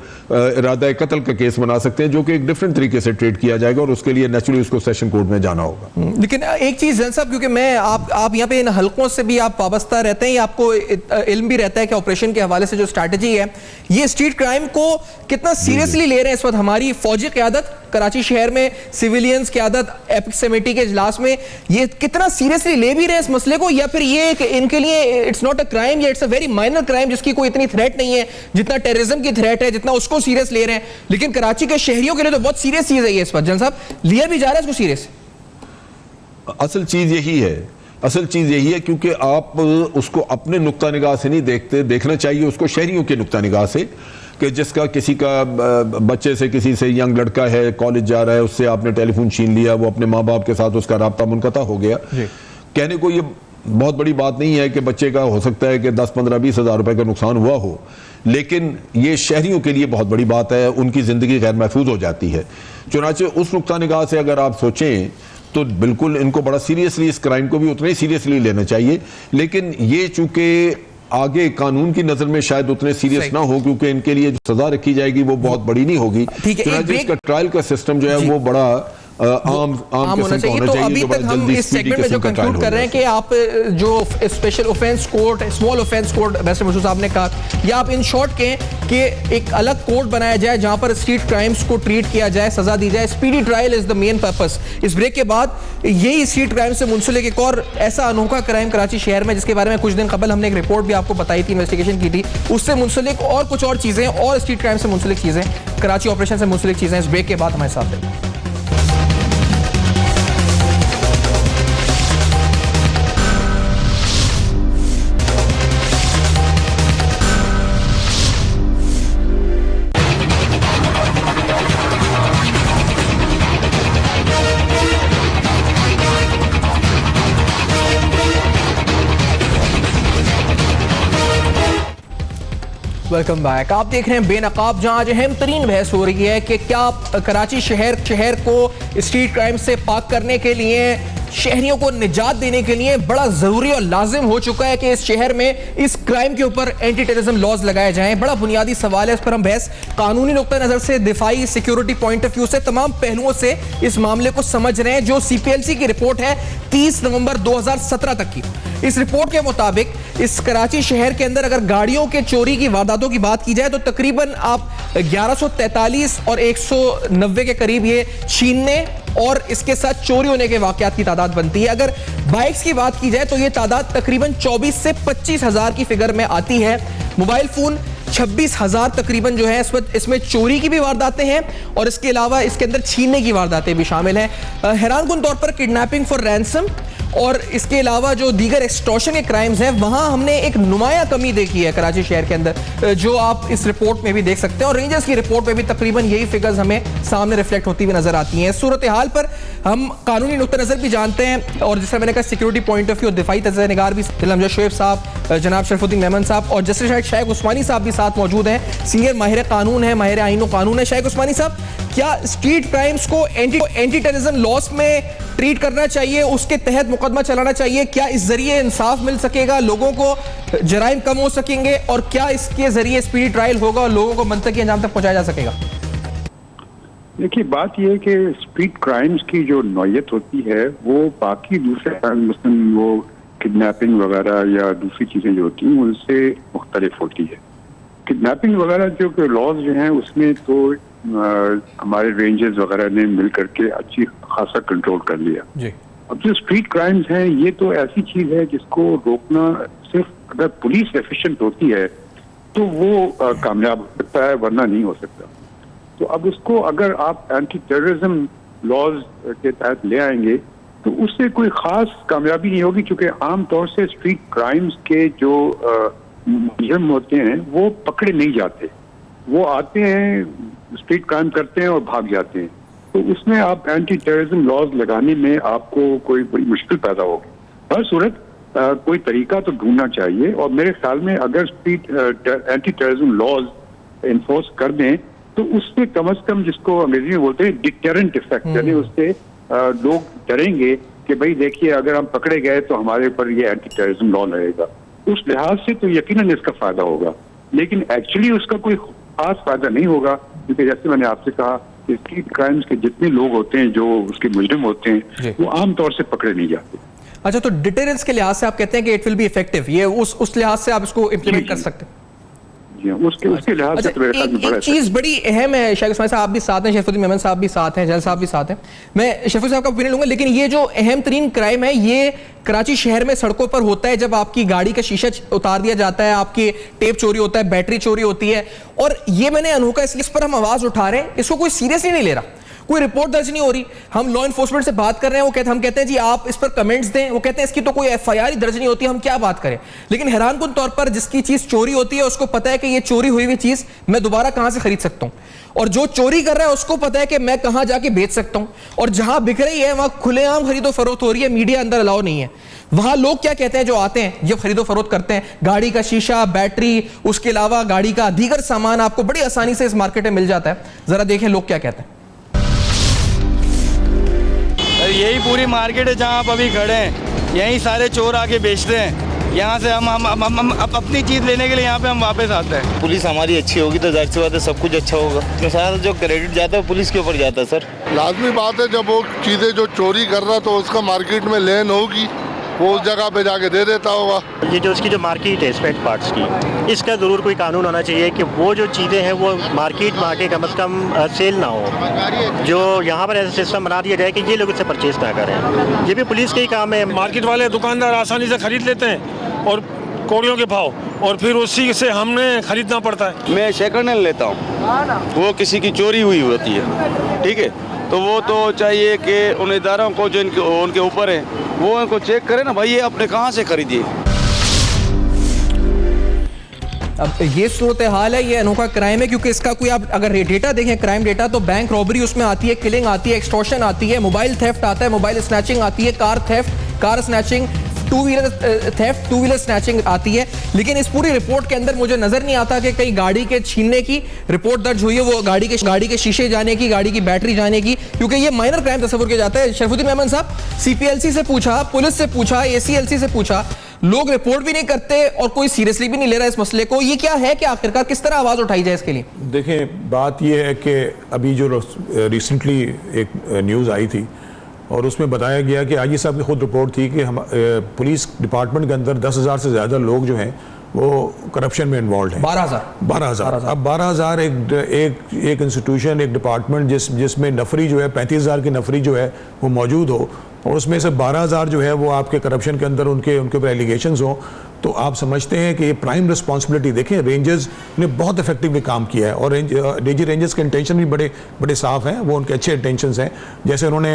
इरादा कत्ल का केस बना सकते हैं, जो कि एक डिफरेंट तरीके से ट्रीट किया जाएगा और उसके लिए नेचुरली उसको सेशन कोर्ट में जाना होगा। लेकिन एक चीज जैन साहब, क्योंकि मैं आप यहाँ पे इन हलकों से भी आप वाबस्ता रहते हैं, आपको इल्म भी रहता है कि ऑपरेशन के हवाले से जो स्ट्रैटेजी है, ये स्ट्रीट क्राइम को कितना सीरियसली ले रहे हैं इस वक्त हमारी फौजी क़यादत, कराची शहर में सिविलियंस क़यादत एपिक कमेटी के इजलास में, ये कितना सीरियसली ले भी रहे हैं इस मसले को, या फिर ये इनके लिए इट्स नॉट अ क्राइम या it's a very minor crime जिसकी कोई इतनी थ्रेट नहीं है जितना टेररिज्म की थ्रेट है, जितना उसको सीरियस ले रहे हैं, लेकिन कराची के शहरियों के लिए तो बहुत सीरियस चीज है ये इस वक्त। जन साहब, लिया भी जा रहा है इसको सीरियस? असल चीज यही है क्योंकि आप उसको अपने नुक्ता निगाह से नहीं देखते, देखना चाहिए उसको शहरियों के नुक्ता निगाह से, कि जिसका किसी का बच्चे से किसी से यंग लड़का है, कॉलेज जा रहा है, उससे आपने टेलीफोन छीन लिया, वो अपने माँ बाप के साथ उसका राब्ता मुनक़ता हो गया। कहने को ये बहुत बड़ी बात नहीं है कि बच्चे का हो सकता है कि 10, 15, 20 हज़ार रुपए का नुकसान हुआ हो, लेकिन ये शहरियों के लिए बहुत बड़ी बात है, उनकी ज़िंदगी गैर महफूज हो जाती है। चुनाचे उस नुक्ता निगाह से अगर आप सोचें तो बिल्कुल इनको बड़ा सीरियसली, इस क्राइम को भी उतना ही सीरियसली लेना चाहिए। लेकिन ये चूंकि आगे कानून की नजर में शायद उतने सीरियस ना हो, क्योंकि इनके लिए जो सजा रखी जाएगी वो बहुत बड़ी नहीं होगी। इसका ट्रायल का सिस्टम जो है वो बड़ा आम होना चाहिए। तो अभी तक हम इस सेगमेंट में जो कंक्लूड कर रहे हैं कि आप जो special offence court, small offence court barrister Masood साहब ने कहा, या आप इन शॉर्ट कहें कि एक अलग कोर्ट बनाया जाए जहां पर स्ट्रीट क्राइम्स को ट्रीट किया जाए, सजा दी जाए। Speedy trial is the main purpose. इस ब्रेक के बाद यही स्ट्रीट क्राइम से मुंसलिक एक और ऐसा अनोखा क्राइम कराची शहर में, जिसके बारे में कुछ दिन कबल हमने एक रिपोर्ट भी आपको बताई थी, इन्वेस्टिगेशन की थी, उससे मुंसलिक और कुछ और चीजें और स्ट्रीट क्राइम से मुंसलिक चीजें, कराची ऑपरेशन से मुंसलिक चीजें, इस ब्रेक के बाद हमारे साथ हैं। Welcome back. आप देख रहे हैं बेनकाब, जहां आज अहम तरीन बहस हो रही है कि क्या कराची शहर को स्ट्रीट क्राइम से पाक करने के लिए, शहरियों को निजात देने के लिए बड़ा जरूरी और लाजिम हो चुका है कि इस शहर में इस क्राइम के ऊपर एंटी टेररिज्म लॉज लगाए जाएं। बड़ा बुनियादी सवाल है, इस पर हम बहस कानूनी नुक्ता नजर से, दिफाई सिक्योरिटी पॉइंट ऑफ व्यू से, तमाम पहलुओं से इस मामले को समझ रहे हैं। जो CPLC की रिपोर्ट है 30 नवंबर 2017 तक की, इस रिपोर्ट के मुताबिक इस कराची शहर के अंदर अगर गाड़ियों के चोरी की वारदातों की बात की जाए तो तकरीबन आप 1143 और 190 के करीब ये छीनने और इसके साथ चोरी होने के वाकयात की तादाद बनती है। अगर बाइक्स की बात की जाए तो यह तादाद तकरीबन 24 से 25 हजार की फिगर में आती है। मोबाइल फोन 26,000 तकरीबन जो है इसमें चोरी की भी वारदातें हैं और इसके अलावा इसके अंदर छीनने की वारदातें भी शामिल हैं। हैरानकुन तौर पर किडनैपिंग फॉर रैंसम और इसके अलावा जो दीगर एक्सटॉर्शन के क्राइम्स हैं, वहां हमने एक नुमाया कमी देखी है कराची शहर के अंदर, जो आप इस रिपोर्ट में भी देख सकते हैं और रेंजर्स की रिपोर्ट में भी तकरीबन यही फिगर्स हमें सामने रिफ्लेक्ट होती हुई नजर आती हैं। सूरत हाल पर हम कानूनी नुक्ता नजर भी जानते हैं और जिस तरह मैंने कहा सिक्योरिटी पॉइंट ऑफ व्यू, दिफाई तज़किया निगार भी जनाब शोएब साहब, जनाब शरफुद्दीन मेमन साहब और जस्टिस शाइख उस्मानी साहब भी साथ मौजूद हैं। सीनियर माहिर कानून है, माहिर आईन व कानून है। शाइख उस्मानी साहब, क्या स्ट्रीट क्राइम्स को एंटी टेररिज्म लॉस में ट्रीट करना चाहिए, उसके तहत मुकदमा चलाना चाहिए? क्या इस जरिए इंसाफ मिल सकेगा, लोगों को जराइम कम हो सकेंगे और क्या इसके जरिए स्पीडी ट्रायल होगा और लोगों को मंतकी अंजाम तक पहुंचाया जा सकेगा? देखिए, बात यह है कि स्ट्रीट क्राइम्स की जो नौयत होती है वो बाकी दूसरे मसलन वो किडनैपिंग वगैरह या दूसरी चीजें जो होती हैं उनसे मुख्तलिफ होती है। किडनैपिंग वगैरह जो लॉज जो हैं उसमें तो हमारे रेंजर्स वगैरह ने मिल करके अच्छी खासा कंट्रोल कर लिया जी। अब जो स्ट्रीट क्राइम्स हैं ये तो ऐसी चीज है जिसको रोकना सिर्फ अगर पुलिस एफिशिएंट होती है तो वो कामयाब हो सकता है, वरना नहीं हो सकता। तो अब उसको अगर आप एंटी टेररिज्म लॉज के तहत ले आएंगे तो उससे कोई खास कामयाबी नहीं होगी, क्योंकि आमतौर से स्ट्रीट क्राइम्स के जो मुजरिम होते हैं वो पकड़े नहीं जाते, वो आते हैं, स्ट्रीट क्राइम करते हैं और भाग जाते हैं। तो उसमें आप एंटी टेररिज्म लॉज लगाने में आपको कोई बड़ी मुश्किल पैदा होगी। हर सूरत कोई तरीका तो ढूंढना चाहिए और मेरे ख्याल में अगर strict anti terrorism laws enforce कर दें तो उससे कम से कम, जिसको अंग्रेजी में बोलते हैं डिटरेंट इफेक्ट, यानी उससे लोग डरेंगे कि भाई देखिए अगर हम पकड़े गए तो हमारे ऊपर ये एंटी टेररिज्म लॉ लगेगा। उस लिहाज से तो यकीनन इसका फायदा होगा, लेकिन एक्चुअली उसका कोई खास फायदा नहीं होगा, क्योंकि जैसे मैंने आपसे कहा कि स्ट्रीट क्राइम्स के जितने लोग होते हैं जो उसके मुजरिम होते हैं वो आमतौर से पकड़े नहीं जाते। अच्छा, तो डिटेरेंस के लिहाज से आप कहते हैं कि इट विल बी इफेक्टिव, ये उस लिहाज से आप इसको इम्प्लीमेंट कर सकते हैं? उसके लिहाज से एक चीज बड़ी अहम है, शाइख उस्मानी साहब भी साथ हैं, शरफुद्दीन मेमन साहब भी साथ हैं, जल साहब भी साथ हैं, मैं शरफुद्दीन साहब का ओपिनियन लूंगा, लेकिन ये जो अहम तरीन क्राइम है ये कराची शहर में सड़कों पर होता है, जब आपकी गाड़ी का शीशा उतार दिया जाता है, आपकी टेप चोरी होता है, बैटरी चोरी होती है, और ये मैंने अनोखा इसलिए इस पर हम आवाज उठा रहे हैं, इसको कोई सीरियसली नहीं ले रहा, कोई रिपोर्ट दर्ज नहीं हो रही। हम लॉ एनफोर्समेंट से बात कर रहे हैं, हम कहते हैं जी आप इस पर कमेंट्स दें, वो कहते हैं इसकी तो कोई FIR ही दर्ज नहीं होती, हम क्या बात करें। लेकिन हैरानकुन तौर पर जिसकी चीज चोरी होती है उसको पता है कि ये चोरी हुई हुई चीज मैं दोबारा कहां से खरीद सकता हूं, और जो चोरी कर रहा है उसको पता है कि मैं कहां जाके बेच सकता हूं, और जहां बिक रही है वहां खुलेआम खरीदो फरोख्त हो रही है, मीडिया अंदर अलाउ नहीं है। वहां लोग क्या कहते हैं जो आते हैं, जब खरीदो फरोख्त करते हैं, गाड़ी का शीशा, बैटरी, उसके अलावा गाड़ी का दीगर सामान आपको बड़ी आसानी से इस मार्केट में मिल जाता है। जरा देखें लोग क्या कहते हैं। यही पूरी मार्केट है जहाँ आप अभी खड़े हैं, यहीं सारे चोर आके बेचते हैं। यहाँ से हम अपनी चीज़ लेने के लिए यहाँ पे हम वापस आते हैं। पुलिस हमारी अच्छी होगी तो जाहिर सी बात है सब कुछ अच्छा होगा। तो सारा जो क्रेडिट जाता है पुलिस के ऊपर जाता है सर। लाजमी बात है, जब वो चीज़ें जो चोरी कर रहा तो उसका मार्केट में लेन होगी, वो उस जगह पे जाके दे देता होगा। ये जो उसकी जो मार्केट है स्पेयर पार्ट्स की, इसका ज़रूर कोई कानून होना चाहिए कि वो जो चीज़ें हैं वो मार्केट में आके कम से कम सेल ना हो। जो यहाँ पर ऐसा सिस्टम बना दिया जाए कि ये लोग इससे परचेज ना करें। ये भी पुलिस का ही काम है। मार्केट वाले दुकानदार आसानी से खरीद लेते हैं और कौड़ियों के भाव, और फिर उसी से हमने खरीदना पड़ता है। मैं सेकंड हैंड लेता हूँ, वो किसी की चोरी हुई होती है, ठीक है, तो वो तो चाहिए कि उन इदारों को जो उनके ऊपर है वो उनको चेक करें ना भाई, ये अपने कहाँ से खरीदिए। अब ये सूरत हाल है, ये अनोखा क्राइम है, क्योंकि इसका कोई आप अगर डेटा देखें, क्राइम डेटा, तो बैंक रॉबरी उसमें आती है, किलिंग आती है, एक्सटॉर्शन आती है, मोबाइल थेफ्ट आता है, मोबाइल स्नैचिंग आती है, car theft, car snatching, two wheeler theft, two wheeler snatching आती है। लेकिन इस पूरी रिपोर्ट के अंदर मुझे नजर नहीं आता कि कहीं गाड़ी के छीनने की रिपोर्ट दर्ज हुई है, वो गाड़ी के शीशे जाने की, गाड़ी की बैटरी जाने की, क्योंकि ये माइनर क्राइम तस्वुर किया जाता है। शरफुद्दीन मेमन साहब, सीपीएलसी से पूछा, पुलिस से पूछा, एसीएलसी से पूछा, लोग रिपोर्ट भी नहीं करते और कोई सीरियसली भी नहीं ले रहा इस मसले को। ये क्या है कि आखिरकार किस तरह आवाज उठाई जाए इसके लिए? देखें, बात यह है कि अभी जो रिसेंटली एक न्यूज़ आई थी और उसमें बताया गया कि आईजी साहब की खुद रिपोर्ट थी कि हम पुलिस डिपार्टमेंट के अंदर 10,000 से ज़्यादा लोग जो हैं वो करप्शन में इन्वॉल्व हैं। 12,000 अब 12,000 एक इंस्टीट्यूशन, एक डिपार्टमेंट जिसमें नफरी जो है 35,000 की नफरी जो है वो मौजूद हो, और उसमें से 12,000 जो है वो आपके करप्शन के अंदर उनके ऊपर एलिगेशंस हो, तो आप समझते हैं कि ये प्राइम रिस्पॉन्सिबिलिटी। देखें, रेंजर्स ने बहुत इफेक्टिवली काम किया है और डीजी रेंजर्स के इंटेंशन भी बड़े साफ हैं, वो उनके अच्छे इंटेंशंस हैं। जैसे उन्होंने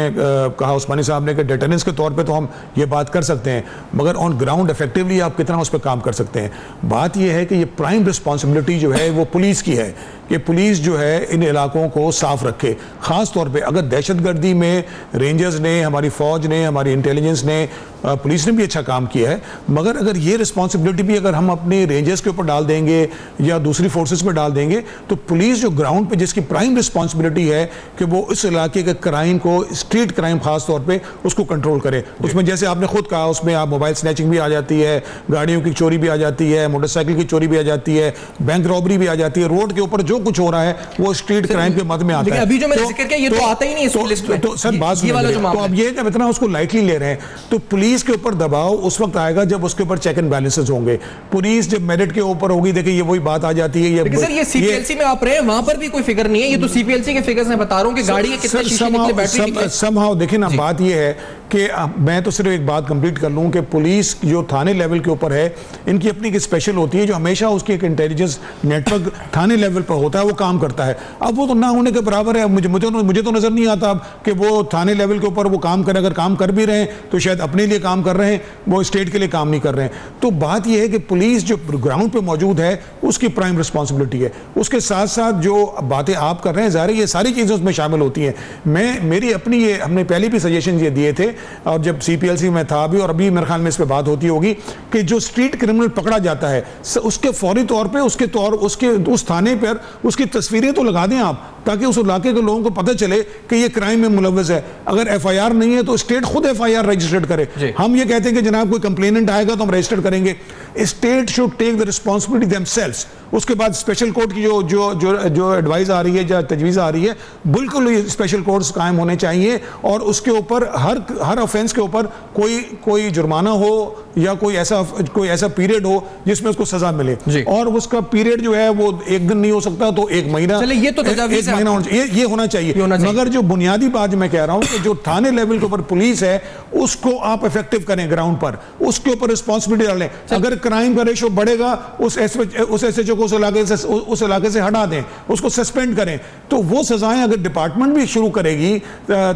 कहा उस्मानी साहब ने कि डेटरेंस के तौर पे तो हम ये बात कर सकते हैं, मगर ऑन ग्राउंड इफेक्टिवली आप कितना उस पर काम कर सकते हैं। बात यह है कि ये प्राइम रिस्पॉन्सिबिलिटी जो है वो पुलिस की है कि पुलिस जो है इन इलाकों को साफ रखे। ख़ास तौर पे अगर दहशतगर्दी में रेंजर्स ने, हमारी फ़ौज ने, हमारी इंटेलिजेंस ने, पुलिस ने भी अच्छा काम किया है, मगर अगर ये रिस्पॉन्सिबिलिटी भी अगर हम अपने रेंजर्स के ऊपर डाल देंगे या दूसरी फोर्सेस पे डाल देंगे, तो पुलिस जो ग्राउंड पे जिसकी प्राइम रिस्पॉन्सिबिलिटी है कि वो इस इलाके के क्राइम को, स्ट्रीट क्राइम खास तौर पे, उसको कंट्रोल करे। उसमें जैसे आपने खुद कहा, उसमें आप मोबाइल स्नैचिंग भी आ जाती है, गाड़ियों की चोरी भी आ जाती है, मोटरसाइकिल की चोरी भी आ जाती है, बैंक रॉबरी भी आ जाती है। रोड के ऊपर जो कुछ हो रहा है वो स्ट्रीट क्राइम के मद में आता है। अभी जो मैंने जिक्र किया ये तो आता ही नहीं इस लिस्ट में। तो सर बात सुनिए, तो अब ये जब इतना उसको लाइटली ले रहे हैं, तो पुलिस के ऊपर दबाव उस वक्त आएगा जब उसके ऊपर चेक एंड बैलेंसेस होंगे। पुलिस जब मेरिट के ऊपर होगी, देखिए ये वही बात आ जाती है। ये सर ये सीपीएलसी में आप रहे हैं, वहां पर भी कोई फिगर नहीं है, ये तो सीपीएलसी के फिगर्स मैं बता रहा हूं कि गाड़ी के कितने शीशे निकले, बैटरी निकले। समहाउ देखिए ना, बात ये है कि मैं तो सिर्फ एक बात कंप्लीट कर लूं कि पुलिस जो थाने लेवल के ऊपर है, इनकी अपनी एक स्पेशल होती है जो हमेशा उसकी एक इंटेलिजेंस नेटवर्क थाने लेवल पर होता है, वो काम करता है। अब वो तो ना होने के बराबर है। मुझे तो नजर नहीं आता कि वो थाने लेवल के ऊपर वो काम करे। अगर काम कर भी रहे हैं तो शायद अपने लिए काम कर रहे हैं, वो स्टेट के लिए काम नहीं कर रहे हैं। तो बात यह है कि पुलिस जो ग्राउंड पे मौजूद है उसकी प्राइम रिस्पॉन्सिबिलिटी है। उसके साथ साथ जो बातें आप कर रहे हैं, ज़ाहिर है ये सारी चीज़ें उसमें शामिल होती हैं। मेरी अपनी ये, हमने पहले भी सजेशन ये दिए थे और जब सीपीएलसी में था भी, और अभी मेरे ख्याल में इस पर बात होती होगी कि जो स्ट्रीट क्रिमिनल पकड़ा जाता है उसके फौरी तौर पर उसके उस थाने पर उसकी तस्वीरें तो लगा दें आप, ताकि उस इलाके के लोगों को पता चले कि ये क्राइम में मुलव्वस है। अगर एफआईआर नहीं है तो स्टेट खुद एफआईआर रजिस्टर्ड करे। हम ये कहते हैं कि जनाब कोई कंप्लेनेंट आएगा तो हम रजिस्टर करेंगे। State should take the responsibility themselves. उसके बाद स्पेशल कोर्ट की जो एडवाइस आ रही है, जो तजवीज़ आ रही है, बिल्कुल स्पेशल कोर्ट्स कायम होने चाहिए और उसके ऊपर हर ऑफेंस के ऊपर कोई जुर्माना हो या कोई ऐसा पीरियड हो जिसमें उसको सजा मिले। और उसका पीरियड जो है वो एक दिन नहीं हो सकता तो एक महीना, ये तो एक महीना ये होना चाहिए। मगर जो बुनियादी बात मैं कह रहा हूं कि जो थाने लेवल के ऊपर पुलिस है उसको आप इफेक्टिव करें, ग्राउंड पर उसके ऊपर रिस्पॉन्सिबिलिटी डालें। अगर क्राइम का रेशो बढ़ेगा उस एसएचओ को उस इलाके से हटा दें, उसको सस्पेंड करें। तो वो सजाएं अगर डिपार्टमेंट भी शुरू करेगी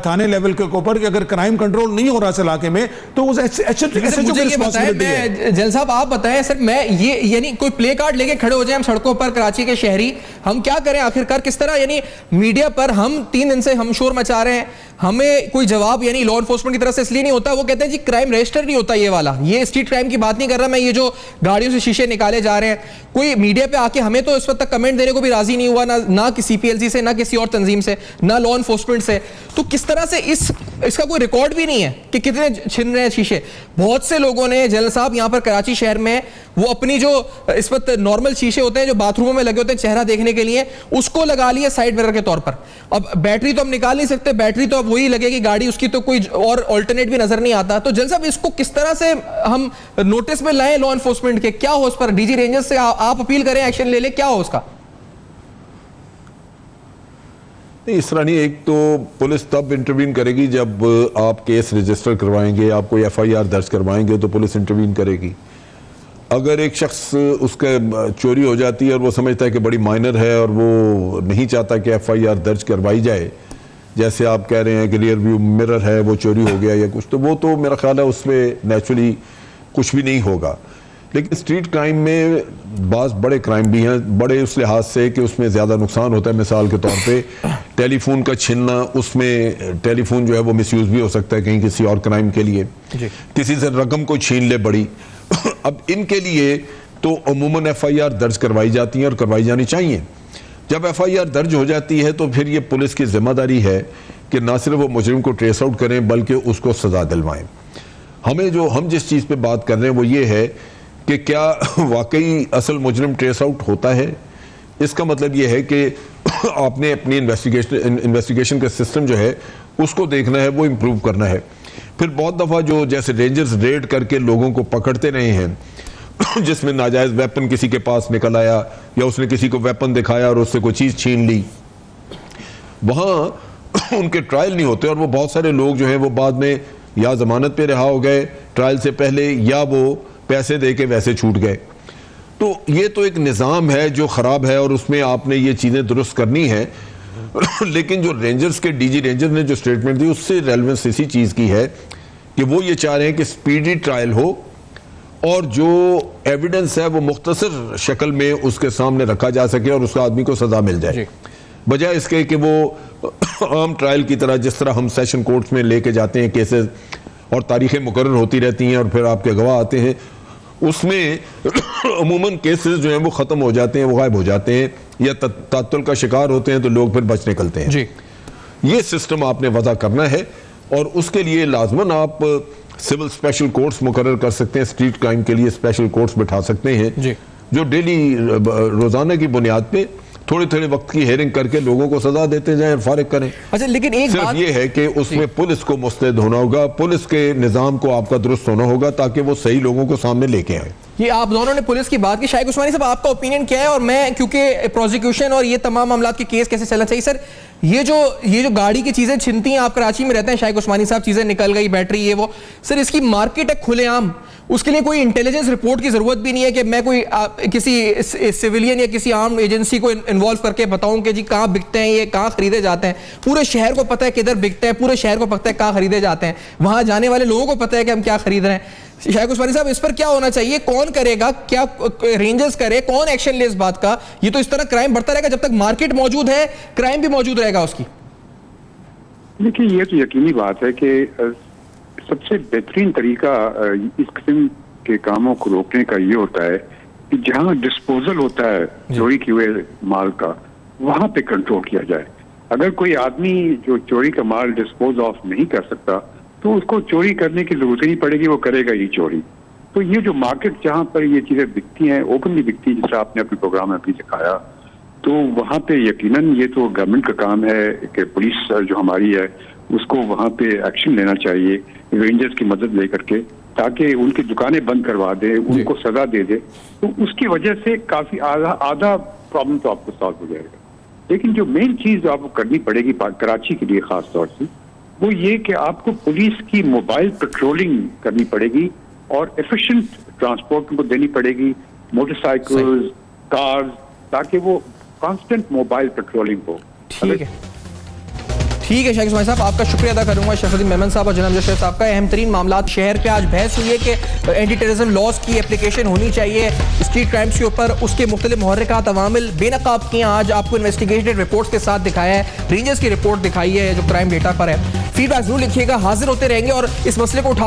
थाने लेवल के ऊपर कि अगर क्राइम कंट्रोल नहीं हो रहा इस इलाके में तो उस एसएचओ की रिस्पॉन्सिबिलिटी है। जैल साहब आप बताएं सर, मैं ये यानी कोई प्ले कार्ड लेके खड़े हो जाए हम सड़कों पर, कराची के शहरी, हम क्या करें आखिरकार? किस तरह यानी मीडिया पर हम 3 दिन से हम शोर मचा रहे हैं, हमें कोई जवाब यानी लॉ एनफोर्समेंट की तरफ से इसलिए नहीं होता। वो कहते हैं जी क्राइम रजिस्टर नहीं होता ये वाला, ये स्ट्रीट क्राइम की बात नहीं कर रहा मैं, ये जो गाड़ियों से शीशे निकाले जा रहे हैं। कोई मीडिया पे आके हमें तो इस वक्त तक कमेंट देने को भी राजी नहीं हुआ, ना किसी PLC से, ना किसी और तंजीम से, ना लॉ एनफोर्समेंट से। तो किस तरह से इसका कोई रिकॉर्ड भी नहीं है कि कितने छिन रहे हैं शीशे। बहुत से लोगों ने जनरल साहब यहाँ पर कराची शहर में वो अपनी जो इस वक्त नॉर्मल शीशे होते हैं जो बाथरूमों में लगे होते हैं चेहरा देखने के लिए, उसको लगा लिया साइड मिरर के तौर पर। अब बैटरी तो हम निकाल नहीं सकते, बैटरी तो अब वही लगेगी गाड़ी, उसकी तो कोई और ऑल्टरनेट भी नजर नहीं आता। तो जनरल साहब इसको किस तरह से हम नोटिस में लाएं लॉ एनफोर्समेंट के, क्या हो उस पर? DG रेंजर्स से आप अपील करें, एक्शन ले ले, क्या हो उसका? नहीं, इस तरह नहीं। एक तो पुलिस तब इंटरवीन करेगी जब आप केस रजिस्टर करवाएंगे, आप कोई FIR दर्ज करवाएंगे तो पुलिस इंटरवीन करेगी। अगर एक शख्स उसका चोरी हो जाती है और वो समझता है कि बड़ी माइनर है और वो नहीं चाहता कि FIR दर्ज करवाई जाए, जैसे आप कह रहे हैं कि रियर व्यू मिरर है वो चोरी हो गया या कुछ, तो वो तो मेरा ख्याल है उसमें नेचुरली कुछ भी नहीं होगा। लेकिन स्ट्रीट क्राइम में बाज़ बड़े क्राइम भी हैं, बड़े उस लिहाज से कि उसमें ज़्यादा नुकसान होता है। मिसाल के तौर पे टेलीफोन का छीनना, उसमें टेलीफोन जो है वो मिसयूज़ भी हो सकता है कहीं किसी और क्राइम के लिए, किसी से रकम को छीन ले बड़ी। अब इनके लिए तो अमूमन FIR दर्ज करवाई जाती हैं और करवाई जानी चाहिए। जब FIR दर्ज हो जाती है तो फिर ये पुलिस की जिम्मेदारी है कि ना सिर्फ वो मुजरिम को ट्रेस आउट करें बल्कि उसको सजा दिलवाएं। हम जिस चीज़ पे बात कर रहे हैं वो ये है कि क्या वाकई असल मुजरिम ट्रेस आउट होता है। इसका मतलब ये है कि आपने अपनी इन्वेस्टिगेशन का सिस्टम जो है उसको देखना है, वो इम्प्रूव करना है। फिर बहुत दफ़ा जो जैसे रेंजर्स रेड करके लोगों को पकड़ते रहे हैं जिसमें नाजायज़ वेपन किसी के पास निकल आया या उसने किसी को वेपन दिखाया और उससे कोई चीज़ छीन ली, वहाँ उनके ट्रायल नहीं होते और वो बहुत सारे लोग जो हैं वो बाद में या जमानत पे रिहा हो गए ट्रायल से पहले, या वो पैसे दे के वैसे छूट गए। तो ये तो एक निज़ाम है जो ख़राब है और उसमें आपने ये चीज़ें दुरुस्त करनी है। लेकिन जो रेंजर्स के DG रेंजर ने जो स्टेटमेंट दी उससे रेलेवेंस इसी चीज़ की है कि वो ये चाह रहे हैं कि स्पीडी ट्रायल हो और जो एविडेंस है वो मुख्तसर शक्ल में उसके सामने रखा जा सके और उसका आदमी को सज़ा मिल जाए, बजाय इसके कि वो आम ट्रायल की तरह जिस तरह हम सेशन कोर्ट्स में लेके जाते हैं केसेस और तारीखें मुकर्रर होती रहती हैं और फिर आपके गवाह आते हैं, उसमें अमूमन केसेस जो हैं वो ख़त्म हो जाते हैं, वो गायब हो जाते हैं या तातुल का शिकार होते हैं तो लोग फिर बच निकलते हैं। जी। ये सिस्टम आपने वज़ा करना है और उसके लिए लाजमन आप सिविल स्पेशल कोर्ट्स मुकर्रर कर सकते हैं, स्ट्रीट क्राइम के लिए स्पेशल कोर्ट्स बिठा सकते हैं जी, जो डेली रोज़ाना की बुनियाद पे थोड़े थोड़े वक्त की हेयरिंग करके लोगों को सजा देते जाएं, फारिग करें। अच्छा, लेकिन एक सिर्फ ये है कि उसमें पुलिस को मुस्तैद होना होगा, पुलिस के निज़ाम को आपका दुरुस्त होना होगा ताकि वो सही लोगों को सामने लेके आए। ये आप दोनों ने पुलिस की बात की, शाइक उस्मानी साहब आपका ओपिनियन क्या है? और मैं क्योंकि प्रोसिक्यूशन और ये तमाम मामला के केस कैसे चलना चाहिए सर, ये जो गाड़ी की चीजें छिनती हैं, आप कराची में रहते हैं शाइक उस्मानी साहब, चीजें निकल गई, बैटरी ये वो, सर इसकी मार्केट है खुलेआम, उसके लिए कोई इंटेलिजेंस रिपोर्ट की जरूरत भी नहीं है कि मैं कोई किसी सिविलियन या किसी आर्म एजेंसी को इन्वॉल्व करके बताऊं कि जी कहाँ बिकते हैं, ये कहाँ खरीदे जाते हैं। पूरे शहर को पता है किधर बिकते हैं, पूरे शहर को पता है कहाँ खरीदे जाते हैं, वहां जाने वाले लोगों को पता है कि हम क्या खरीद रहे हैं। शाइक उस्मानी साहब, इस पर क्या होना चाहिए? कौन करेगा? क्या रेंजर्स करे? कौन एक्शन ले इस बात का? ये तो इस तरह क्राइम बढ़ता रहेगा, जब तक मार्केट मौजूद है क्राइम भी मौजूद रहेगा उसकी। देखिए, ये तो यकीनी बात है कि सबसे बेहतरीन तरीका इस किस्म के कामों को रोकने का ये होता है कि जहां डिस्पोजल होता है चोरी किए हुए माल का, वहां पे कंट्रोल किया जाए। अगर कोई आदमी जो चोरी का माल डिस्पोज ऑफ नहीं कर सकता तो उसको चोरी करने की जरूरत नहीं पड़ेगी, वो करेगा ही चोरी। तो ये जो मार्केट जहां पर ये चीजें बिकती हैं, ओपनली बिकती है, जिससे आपने अपने प्रोग्राम में अभी दिखाया, तो वहां पे यकीनन ये तो गवर्नमेंट का काम है कि पुलिस जो हमारी है उसको वहां पे एक्शन लेना चाहिए, रेंजर्स की मदद लेकर के, ताकि उनकी दुकानें बंद करवा दे, उनको सजा दे दे। तो उसकी वजह से काफी आधा प्रॉब्लम तो आपको सॉल्व हो जाएगा। लेकिन जो मेन चीज आपको करनी पड़ेगी कराची के लिए खास तौर से, वो ये कि आपको पुलिस की मोबाइल पेट्रोलिंग करनी पड़ेगी और एफिशिएंट ट्रांसपोर्ट को देनी पड़ेगी, मोटरसाइकिल्स, कार्स, ताकि वो कांस्टेंट मोबाइल पेट्रोलिंग हो। ठीक है शाइक उस्मानी साहब, आपका शुक्रिया अदा करूंगा। शरफुद्दीन मेमन साहब और जनाब जशर साहब का अहम तरीन मामला शहर पे आज बहस हुई है कि एंटी टेररिज्म लॉज की एप्लीकेशन होनी चाहिए स्ट्रीट क्राइम्स के ऊपर, उसके मुख्तलिफ मुहर्रिकात अवामिल बेनकाब किए आज आपको इन्वेस्टिगेटेड रिपोर्ट्स के साथ दिखाया है, रेंजर्स की रिपोर्ट दिखाई है जो क्राइम डेटा पर है। फीडबैक जरूर लिखिएगा, हाजिर होते रहेंगे और इस मसले को उठा